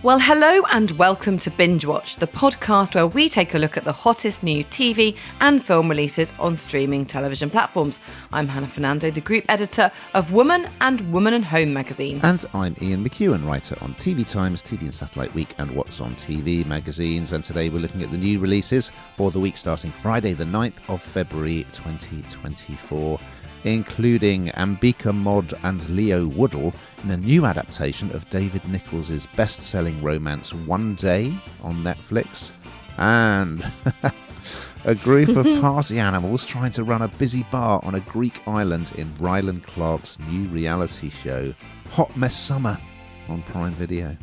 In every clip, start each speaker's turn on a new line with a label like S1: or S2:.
S1: Well, hello and welcome to Bingewatch, the podcast where we take a look at the hottest new TV and film releases on streaming television platforms. I'm Hannah Fernando, the group editor of Woman and Woman and Home magazine.
S2: And I'm Ian McEwan, writer on TV Times, TV and Satellite Week and What's on TV magazines. And today we're looking at the new releases for the week starting Friday the 9th of February 2024. Including Ambika Mod and Leo Woodall in a new adaptation of David Nicholls' best-selling romance One Day on Netflix, and a group of party animals trying to run a busy bar on a Greek island in Ryland Clark's new reality show Hot Mess Summer on Prime Video.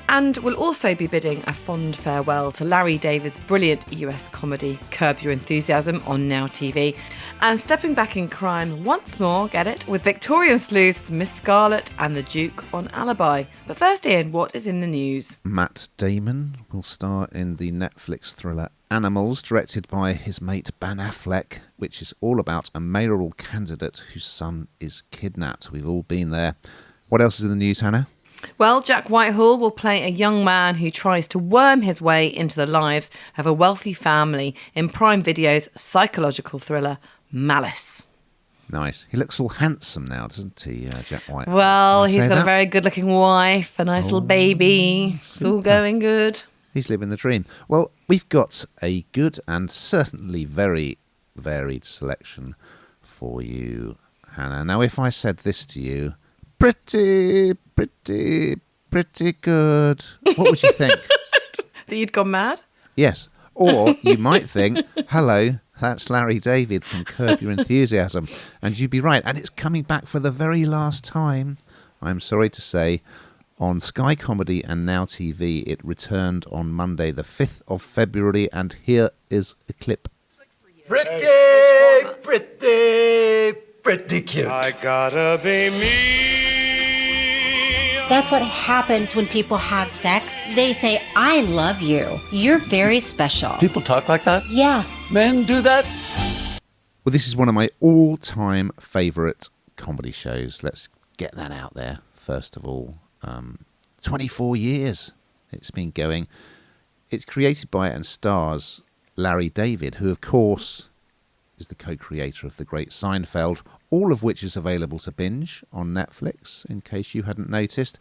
S1: And we'll also be bidding a fond farewell to Larry David's brilliant US comedy Curb Your Enthusiasm on Now TV, and stepping back in crime once more, get it, with Victorian sleuths Miss Scarlet and the Duke on Alibi. But first, Ian, what is in the news?
S2: Matt Damon will star in the Netflix thriller Animals, directed by his mate Ben Affleck, which is all about a mayoral candidate whose son is kidnapped. We've all been there. What else is in the news, Hannah?
S1: Well, Jack Whitehall will play a young man who tries to worm his way into the lives of a wealthy family in Prime Video's psychological thriller Malice.
S2: Nice. He looks all handsome now, doesn't he, Jack Whitehall?
S1: Well, he's got a very good-looking wife, a nice little baby. It's all going good.
S2: He's living the dream. Well, we've got a good and certainly very varied selection for you, Hannah. Now, if I said this to you, pretty good, what would you think?
S1: That you'd gone mad?
S2: Yes. Or you might think, hello, that's Larry David from Curb Your Enthusiasm. And you'd be right. And it's coming back for the very last time, I'm sorry to say, on Sky Comedy and Now TV. It returned on Monday, the 5th of February. And here is a clip.
S3: Pretty cute.
S4: I gotta be me.
S5: That's what happens when people have sex. They say, I love you. You're very special.
S3: People talk like that?
S5: Yeah.
S3: Men do that?
S2: Well, this is one of my all-time favourite comedy shows. Let's get that out there, first of all. 24 years it's been going. It's created by and stars Larry David, who, of course, is the co-creator of The Great Seinfeld, all of which is available to binge on Netflix, in case you hadn't noticed.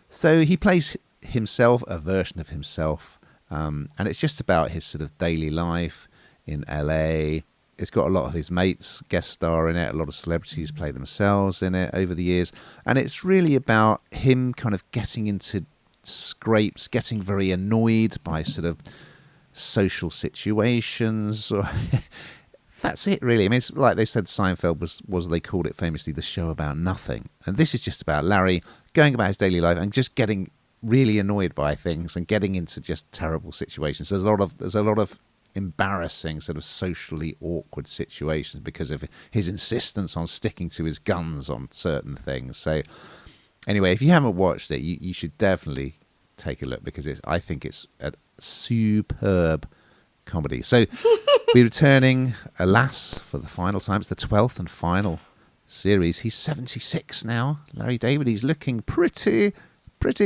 S2: So he plays himself, a version of himself, and it's just about his sort of daily life in LA. It's got a lot of his mates guest star in it, a lot of celebrities play themselves in it over the years, and it's really about him kind of getting into scrapes, getting very annoyed by sort of social situations, or that's it, really. I mean, it's like they said Seinfeld was they called it famously the show about nothing. And this is just about Larry going about his daily life and just getting really annoyed by things and getting into just terrible situations. There's a lot of embarrassing, sort of socially awkward situations because of his insistence on sticking to his guns on certain things. So anyway, if you haven't watched it, you should definitely take a look, because I think it's a superb comedy. So we're returning, alas, for the final time. It's the 12th and final series. He's 76 now, Larry David. He's looking pretty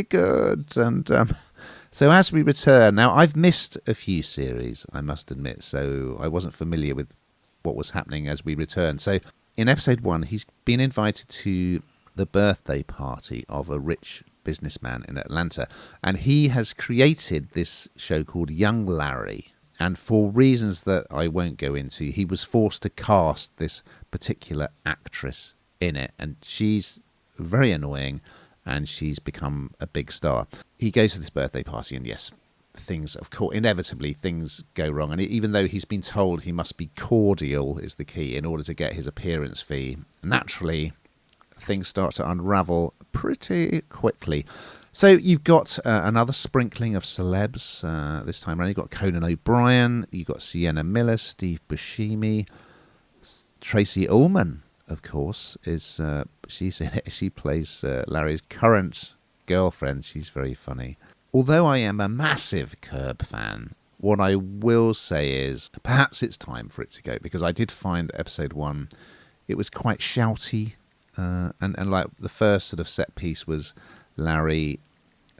S2: good. And so as we return, now I've missed a few series, I must admit, so I wasn't familiar with what was happening as we return. So in episode 1, he's been invited to the birthday party of a rich businessman in Atlanta, and he has created this show called Young Larry. And for reasons that I won't go into, he was forced to cast this particular actress in it. And she's very annoying, and she's become a big star. He goes to this birthday party, and yes, things, of course, inevitably things go wrong. And even though he's been told he must be cordial is the key in order to get his appearance fee, naturally, things start to unravel pretty quickly. So you've got another sprinkling of celebs this time around. You've got Conan O'Brien, you've got Sienna Miller, Steve Buscemi, Tracy Ullman, of course, is she's in it. She plays Larry's current girlfriend. She's very funny. Although I am a massive Curb fan, what I will say is perhaps it's time for it to go, because I did find episode 1, it was quite shouty, and like the first sort of set piece was Larry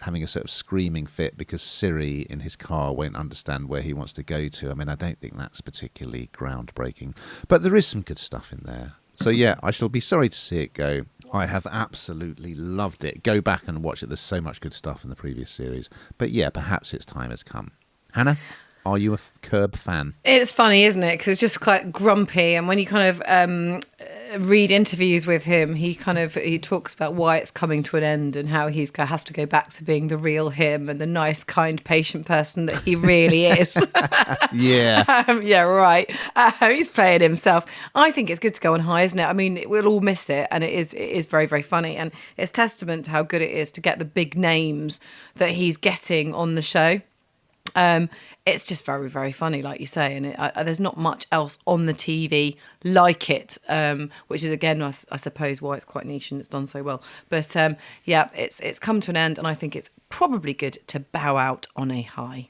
S2: having a sort of screaming fit because Siri in his car won't understand where he wants to go to. I mean, I don't think that's particularly groundbreaking, but there is some good stuff in there. So yeah, I shall be sorry to see it go. I have absolutely loved it. Go back and watch it. There's so much good stuff in the previous series. But yeah, perhaps its time has come. Hannah, are you a Curb fan?
S1: It's funny, isn't it? Because it's just quite grumpy. And when you kind of read interviews with him, he talks about why it's coming to an end and how he has to go back to being the real him and the nice, kind, patient person that he really is.
S2: Yeah.
S1: Yeah, right. He's playing himself. I think it's good to go on high, isn't it? I mean, we'll all miss it, and it is very, very funny. And it's testament to how good it is to get the big names that he's getting on the show. It's just very, very funny, like you say, and there's not much else on the TV like it, which is, again, I suppose why it's quite niche and it's done so well. But yeah, it's come to an end, and I think it's probably good to bow out on a high.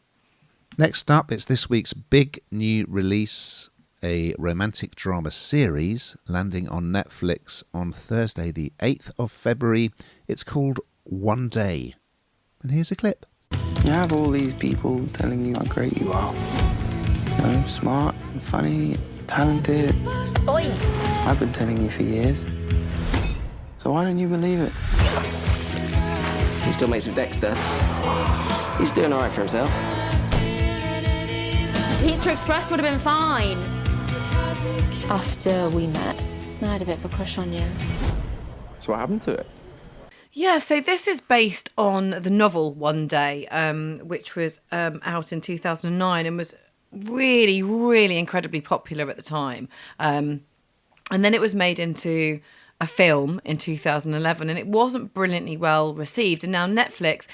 S2: Next up, it's this week's big new release, a romantic drama series landing on Netflix on Thursday, the 8th of February. It's called One Day. And here's a clip.
S6: You have all these people telling you how great you are. You know, smart, funny, talented.
S7: Oi!
S6: I've been telling you for years. So why don't you believe it? He still mates with Dexter. He's doing all right for himself.
S7: Pizza Express would have been fine. After we met, I had a bit of a crush on you.
S6: So what happened to it?
S1: Yeah, so this is based on the novel One Day, which was out in 2009 and was really, really incredibly popular at the time. And then it was made into a film in 2011, and it wasn't brilliantly well received. And now Netflix,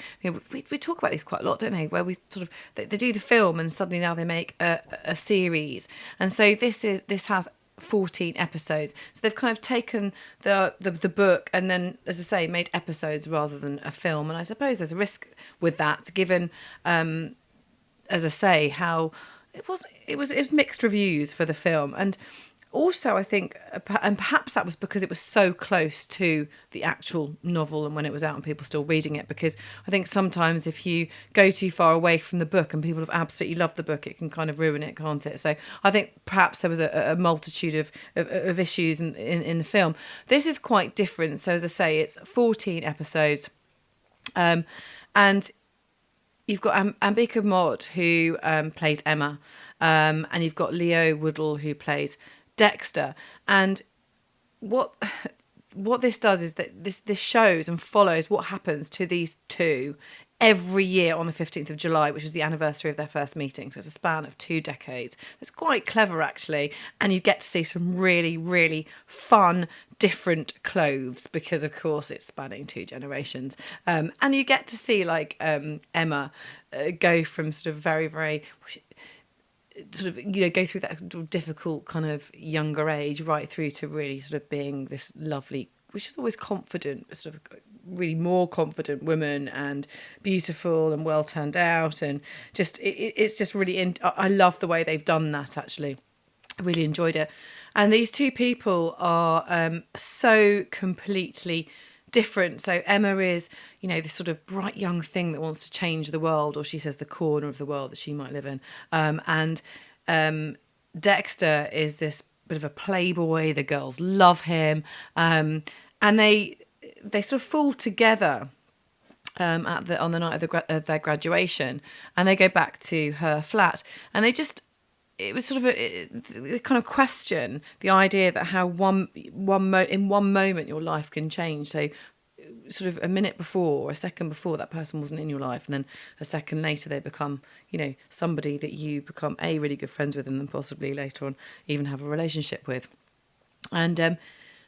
S1: we talk about these quite a lot, don't they? Where we sort of they do the film, and suddenly now they make a series. And so this has 14 episodes, so they've kind of taken the book and then, as I say, made episodes rather than a film. And I suppose there's a risk with that, given as I say, how it was mixed reviews for the film. And also, I think, and perhaps that was because it was so close to the actual novel and when it was out and people still reading it, because I think sometimes if you go too far away from the book and people have absolutely loved the book, it can kind of ruin it, can't it? So I think perhaps there was a multitude of issues in the film. This is quite different. So as I say, it's 14 episodes. And you've got Ambika Mod, who plays Emma, and you've got Leo Woodall, who plays Dexter. And what this does is that this shows and follows what happens to these two every year on the 15th of July, which was the anniversary of their first meeting. So it's a span of 2 decades. It's quite clever, actually. And you get to see some really, really fun, different clothes because, of course, it's spanning 2 generations. And you get to see, like, Emma go from sort of very, very... sort of, go through that difficult kind of younger age right through to really sort of being this lovely, which was always confident, sort of really more confident woman, and beautiful and well turned out, and just it's just really I love the way they've done that, actually. I really enjoyed it. And these two people are so completely different. So Emma is, this sort of bright young thing that wants to change the world, or she says the corner of the world that she might live in. And Dexter is this bit of a playboy. The girls love him. And they sort of fall together on the night of their graduation, and they go back to her flat, and it was sort of a kind of question the idea that how in one moment your life can change. So sort of a minute before or a second before, that person wasn't in your life, and then a second later they become somebody that you become really good friends with, and then possibly later on even have a relationship with. And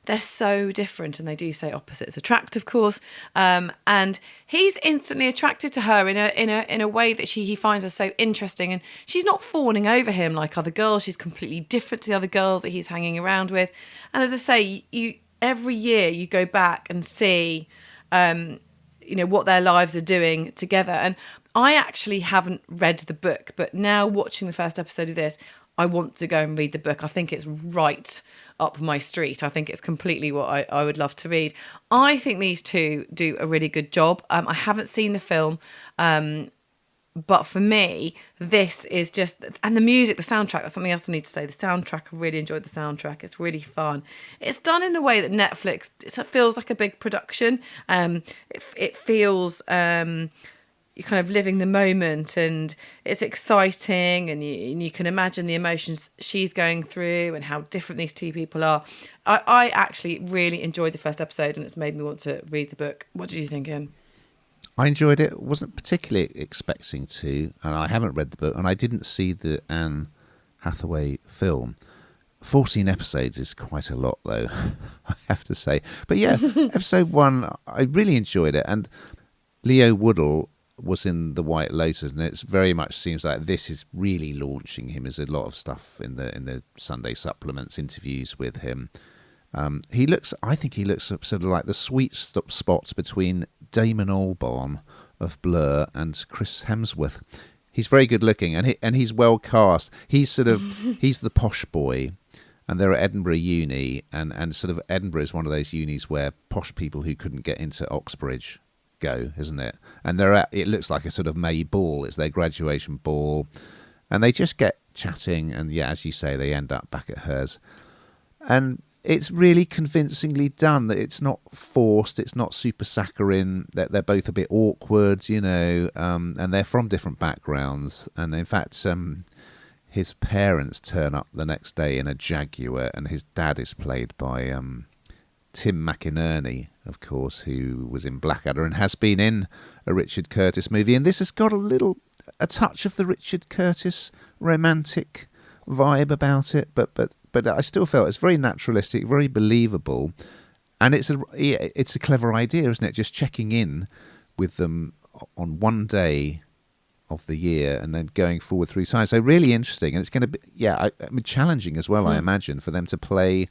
S1: they're so different, and they do say opposites attract, of course. And he's instantly attracted to her in a way that he finds her so interesting, and she's not fawning over him like other girls. She's completely different to the other girls that he's hanging around with. And as I say, every year you go back and see, what their lives are doing together. And I actually haven't read the book, but now watching the first episode of this, I want to go and read the book. I think it's right up my street. I think it's completely what I would love to read. I think these two do a really good job. I haven't seen the film, but for me, this is just, and the music, the soundtrack, that's something else I need to say. The soundtrack, I really enjoyed the soundtrack. It's really fun. It's done in a way that Netflix, it feels like a big production. It feels, you're kind of living the moment, and it's exciting, and you can imagine the emotions she's going through and how different these two people are. I actually really enjoyed the first episode, and it's made me want to read the book. What did you think, Ian?
S2: I enjoyed it. Wasn't particularly expecting to, and I haven't read the book, and I didn't see the Anne Hathaway film. 14 episodes is quite a lot, though, I have to say. But yeah, episode 1, I really enjoyed it, and Leo Woodall was in The White Lotus, and it very much seems like this is really launching him. There's a lot of stuff in the Sunday supplements, interviews with him. I think he looks sort of like the sweet spots between Damon Albarn of Blur and Chris Hemsworth. He's very good looking, and he's well cast. He's the posh boy, and they're at Edinburgh Uni, and sort of Edinburgh is one of those unis where posh people who couldn't get into Oxbridge go, isn't it? And it looks like a sort of May ball. It's their graduation ball, and they just get chatting, and yeah, as you say, they end up back at hers, and it's really convincingly done. That it's not forced, it's not super saccharine, that they're both a bit awkward, and they're from different backgrounds, and in fact his parents turn up the next day in a Jaguar, and his dad is played by Tim McInerney, of course, who was in Blackadder and has been in a Richard Curtis movie, and this has got a touch of the Richard Curtis romantic vibe about it, but I still felt it's very naturalistic, very believable, and it's a clever idea, isn't it? Just checking in with them on one day of the year and then going forward 3 times. So really interesting, and it's going to be challenging as well, I imagine, for them to play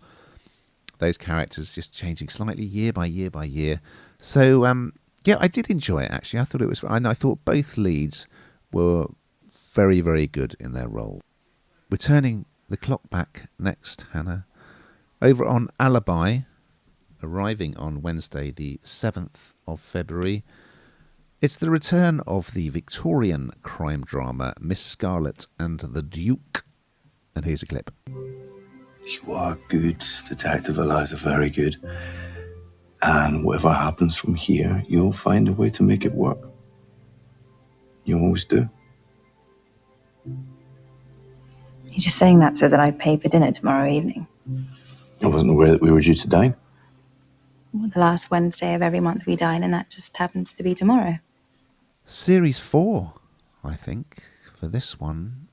S2: those characters just changing slightly year by year by year. So I did enjoy it actually. I thought it was, and I thought both leads were very, very good in their role. We're turning the clock back next, Hannah, over on Alibi, arriving on Wednesday the 7th of February. It's the return of the Victorian crime drama Miss Scarlet and the Duke. And here's a clip.
S8: You are good, Detective Eliza, very good. And whatever happens from here, you'll find a way to make it work. You always do.
S9: You're just saying that so that I pay for dinner tomorrow evening.
S8: I wasn't aware that we were due to dine.
S9: Well, the last Wednesday of every month we dine, and that just happens to be tomorrow.
S2: Series 4, I think, for this one.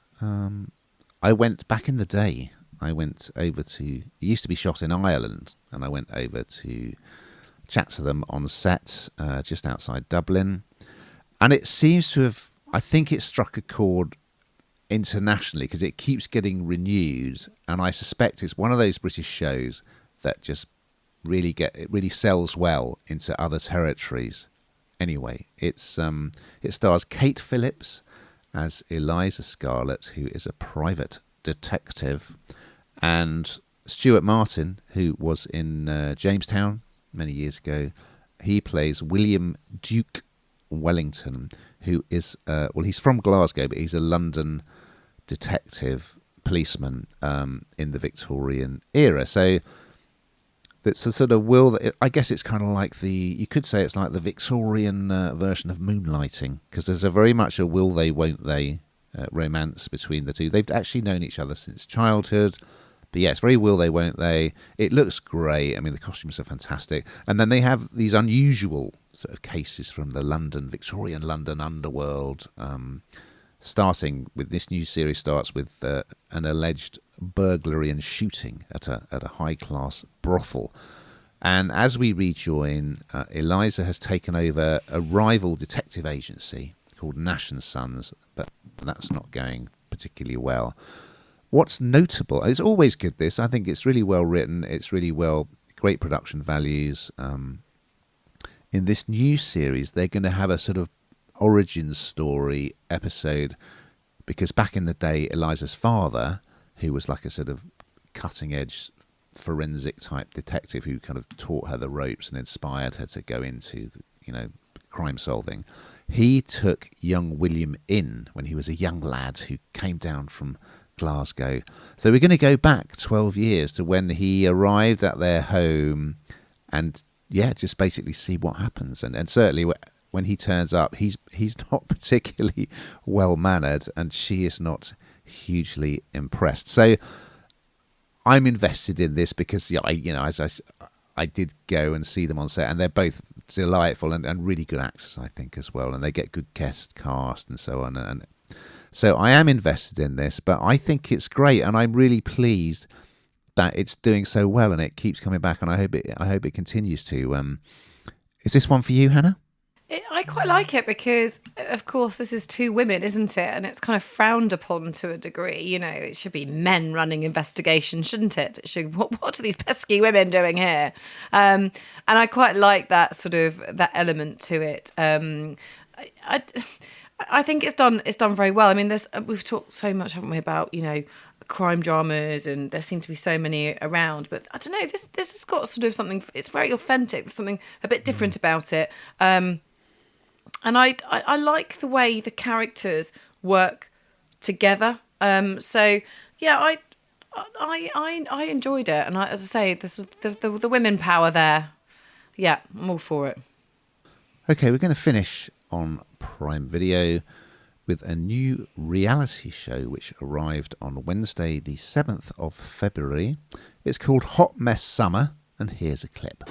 S2: I went back in the day. I went over to, it used to be shot in Ireland, and I went over to chat to them on set just outside Dublin. And it seems to have, I think it struck a chord internationally because it keeps getting renewed, and I suspect it's one of those British shows that just really sells well into other territories. Anyway, it stars Kate Phillips as Eliza Scarlet, who is a private detective, and Stuart Martin, who was in Jamestown many years ago. He plays William Duke Wellington, who is he's from Glasgow, but he's a London detective policeman in the Victorian era. So it's a sort of I guess it's kind of like you could say it's like the Victorian version of Moonlighting, because there's a very much a will they, won't they romance between the two. They've actually known each other since childhood, but yeah, it's very will they, won't they. It looks great. I mean, the costumes are fantastic. And then they have these unusual sort of cases from the Victorian London underworld, starting with this new series starts with an alleged burglary and shooting at a high-class brothel. And as we rejoin, Eliza has taken over a rival detective agency called Nash & Sons, but that's not going particularly well. What's notable, it's always good this, I think it's really well written, it's really great production values. In this new series, they're going to have a sort of origin story episode, because back in the day, Eliza's father, who was like a sort of cutting edge forensic type detective who kind of taught her the ropes and inspired her to go into, crime solving. He took young William in when he was a young lad who came down from Glasgow. So we're going to go back 12 years to when he arrived at their home and, just basically see what happens. And certainly when he turns up, he's not particularly well-mannered and she is not hugely impressed. So I'm invested in this because, I did go and see them on set, and they're both delightful and really good actors, I think, as well. And they get good guest cast and so on. And so I am invested in this, but I think it's great, and I'm really pleased that it's doing so well, and it keeps coming back, and I hope it continues to. Is this one for you, Hannah?
S1: I quite like it because, of course, this is two women, isn't it? And it's kind of frowned upon to a degree. It should be men running investigations, shouldn't it? What are these pesky women doing here? And I quite like that sort of that element to it. I think it's done very well. I mean, we've talked so much, haven't we, about crime dramas, and there seem to be so many around. But I don't know, this has got sort of something. It's very authentic. There's something a bit different about it. And I like the way the characters work together. So yeah, I enjoyed it, and as I say, the women power there. Yeah, I'm all for it.
S2: Okay, we're going to finish on Prime Video with a new reality show which arrived on Wednesday, the 7th of February. It's called Hot Mess Summer, and here's a clip.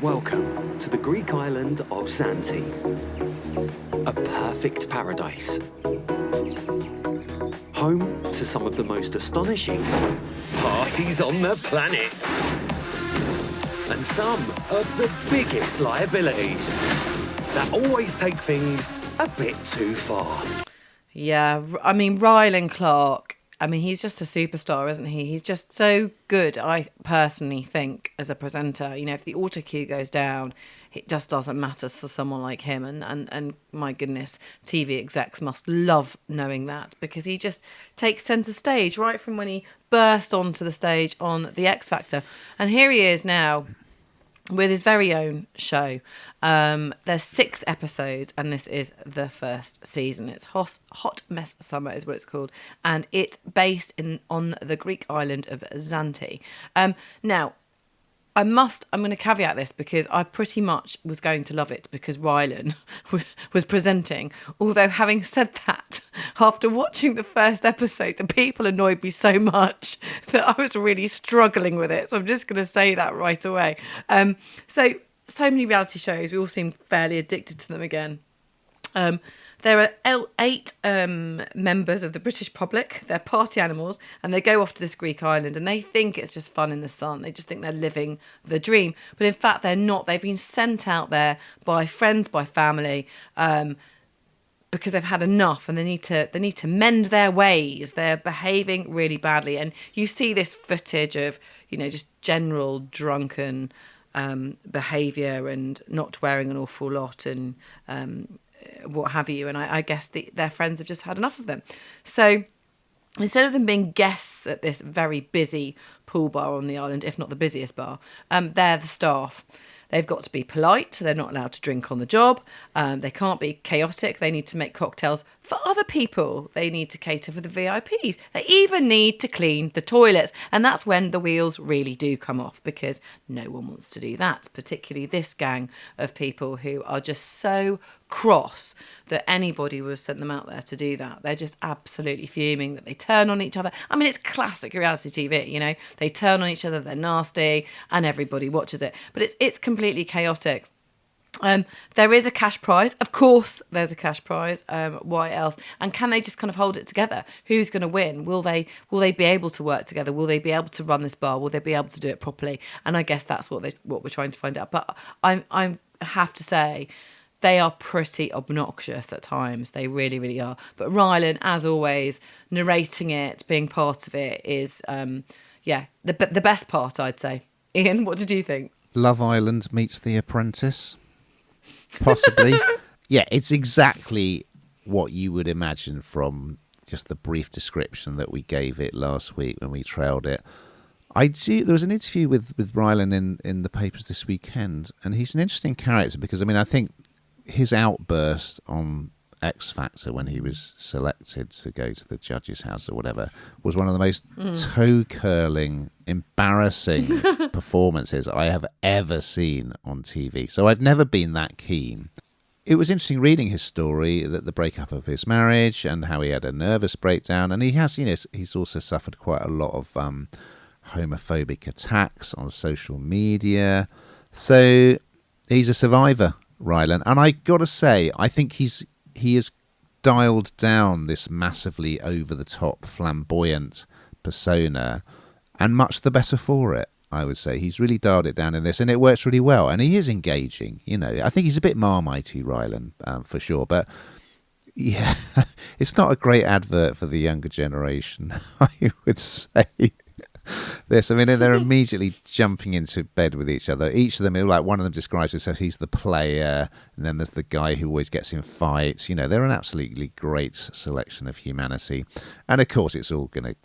S10: Welcome to the Greek island of Zante, a perfect paradise. Home to some of the most astonishing parties on the planet. And some of the biggest liabilities that always take things a bit too far.
S1: Yeah, I mean, Rylan Clark, he's just a superstar, isn't he? He's just so good, I personally think, as a presenter. If the auto cue goes down, it just doesn't matter to someone like him. And my goodness, TV execs must love knowing that, because he just takes centre stage right from when he burst onto the stage on The X Factor. And here he is now with his very own show. There's 6 episodes, and this is the first season. It's Hot Mess Summer is what it's called, and it's based on the Greek island of Zante. Now, I'm going to caveat this because I pretty much was going to love it because Rylan was presenting. Although, having said that, after watching the first episode, the people annoyed me so much that I was really struggling with it. So I'm just going to say that right away. So many reality shows, we all seem fairly addicted to them again. There are 8 members of the British public. They're party animals, and they go off to this Greek island, and they think it's just fun in the sun. They just think they're living the dream. But in fact, they're not. They've been sent out there by friends, by family, because they've had enough, and they need to mend their ways. They're behaving really badly. And you see this footage of, just general drunken behaviour and not wearing an awful lot and what have you, and I guess their friends have just had enough of them. So instead of them being guests at this very busy pool bar on the island, if not the busiest bar, they're the staff. They've got to be polite. They're not allowed to drink on the job. They can't be chaotic. They need to make cocktails for other people. They need to cater for the VIPs. They even need to clean the toilets. And that's when the wheels really do come off, because no one wants to do that, particularly this gang of people who are just so cross that anybody would send them out there to do that. They're just absolutely fuming that they turn on each other. I mean, it's classic reality TV, They turn on each other, they're nasty, and everybody watches it. But it's completely chaotic. There is a cash prize. Of course, there's a cash prize. Why else? And can they just kind of hold it together? Who's going to win? Will they be able to work together? Will they be able to run this bar? Will they be able to do it properly? And I guess that's what we're trying to find out. But I have to say, they are pretty obnoxious at times. They really, really are. But Rylan, as always, narrating it, being part of it is, the best part, I'd say. Ian, what did you think?
S2: Love Island meets The Apprentice. Possibly. Yeah, it's exactly what you would imagine from just the brief description that we gave it last week when we trailed it. There was an interview with Rylan in the papers this weekend, and he's an interesting character because, I mean, I think his outburst on X Factor when he was selected to go to the judges' house or whatever was one of the most toe-curling, embarrassing performances I have ever seen on TV. So I've never been that keen. It was interesting reading his story, that the breakup of his marriage and how he had a nervous breakdown. And he has, he's also suffered quite a lot of homophobic attacks on social media. So he's a survivor, Rylan. And I got to say, I think he has dialed down this massively over-the-top, flamboyant persona, and much the better for it, I would say. He's really dialed it down in this, and it works really well. And he is engaging, I think he's a bit Marmitey, Rylan, for sure. But, yeah, it's not a great advert for the younger generation, I would say. This, I mean, they're immediately jumping into bed with each other. Each of them, like one of them describes it as he's the player, and then there's the guy who always gets in fights. They're an absolutely great selection of humanity, and of course, it's all gonna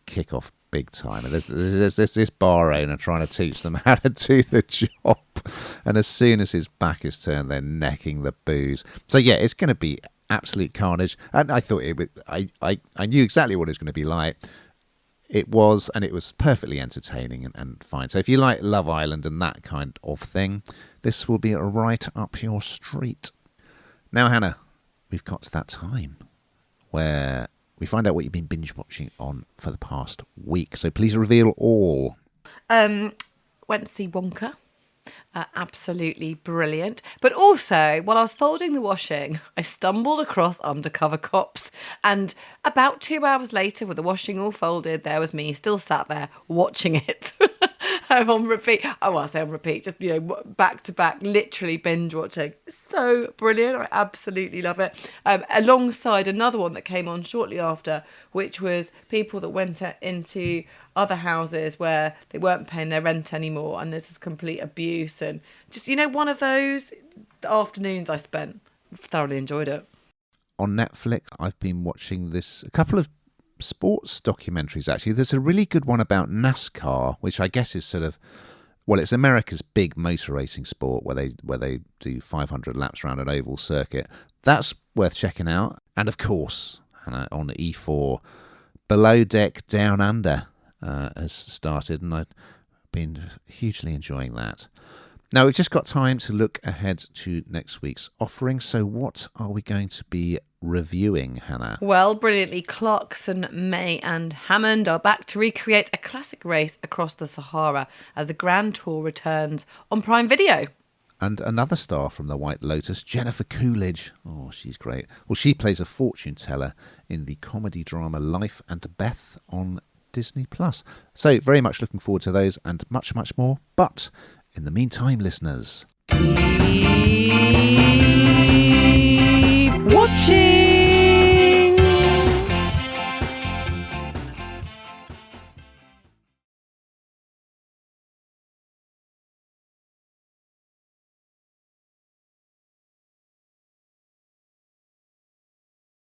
S2: kick off big time. And there's this bar owner trying to teach them how to do the job, and as soon as his back is turned, they're necking the booze. So yeah, it's going to be absolute carnage. And I thought it would. I knew exactly what it was going to be like. It was perfectly entertaining and fine. So if you like Love Island and that kind of thing, this will be right up your street. Now, Hannah, we've got to that time where we find out what you've been binge watching on for the past week. So please reveal all.
S1: Went to see Wonka. Absolutely brilliant. But also, while I was folding the washing, I stumbled across Undercover Cops. And about 2 hours later, with the washing all folded, there was me still sat there watching it. On repeat. Oh, well, I say on repeat, just, back to back, literally binge watching. So brilliant. I absolutely love it. Alongside another one that came on shortly after, which was people that went into other houses where they weren't paying their rent anymore, and this is complete abuse, and just one of those afternoons I spent. Thoroughly enjoyed it.
S2: On Netflix, I've been watching a couple of sports documentaries. Actually, there's a really good one about NASCAR, which I guess is sort of, well, it's America's big motor racing sport where they do 500 laps around an oval circuit. That's worth checking out. And of course, on E4, Below Deck Down Under has started, and I've been hugely enjoying that. Now, we've just got time to look ahead to next week's offering. So what are we going to be reviewing, Hannah?
S1: Well, brilliantly, Clarkson, May and Hammond are back to recreate a classic race across the Sahara as the Grand Tour returns on Prime Video.
S2: And another star from The White Lotus, Jennifer Coolidge. Oh, she's great. Well, she plays a fortune teller in the comedy drama Life and Beth on Disney+. So very much looking forward to those and much, much more. But in the meantime, listeners,
S1: keep watching.